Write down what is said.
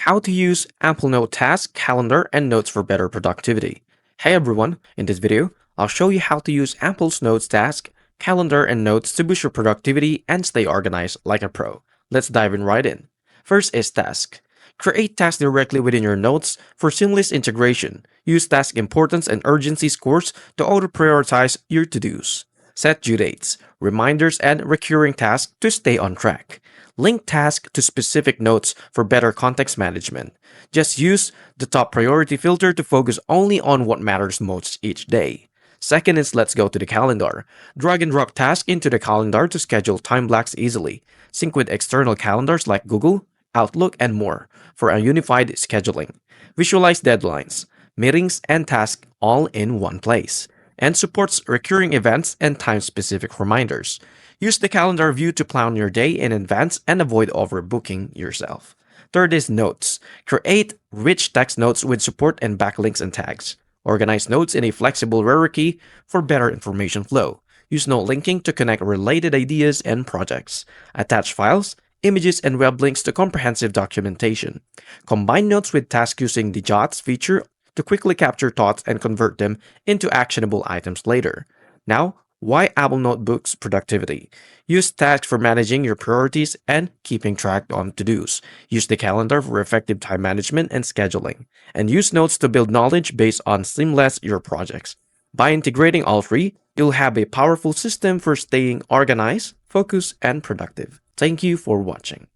How to use Amplenote Task, Calendar, and Notes for better productivity. Hey everyone, in this video, I'll show you how to use Ample's Notes Task, Calendar, and Notes to boost your productivity and stay organized like a pro. Let's dive right in. First is Task. Create tasks directly within your notes for seamless integration. Use task importance and urgency scores to auto-prioritize your to-dos. Set due dates, reminders, and recurring tasks to stay on track. Link tasks to specific notes for better context management. Just use the top priority filter to focus only on what matters most each day. Second is let's go to the calendar. Drag and drop tasks into the calendar to schedule time blocks easily. Sync with external calendars like Google, Outlook, and more for a unified scheduling. Visualize deadlines, meetings, and tasks all in one place. And supports recurring events and time-specific reminders. Use the calendar view to plan your day in advance and avoid overbooking yourself. Third is Notes. Create rich text notes with support and backlinks and tags. Organize notes in a flexible hierarchy for better information flow. Use note linking to connect related ideas and projects. Attach files, images, and web links to comprehensive documentation. Combine notes with tasks using the Jots feature to quickly capture thoughts and convert them into actionable items later. Now, why Amplenote boosts productivity? Use tasks for managing your priorities and keeping track on to-dos. Use the calendar for effective time management and scheduling. And use notes to build knowledge based on seamless your projects. By integrating all three, you'll have a powerful system for staying organized, focused, and productive. Thank you for watching.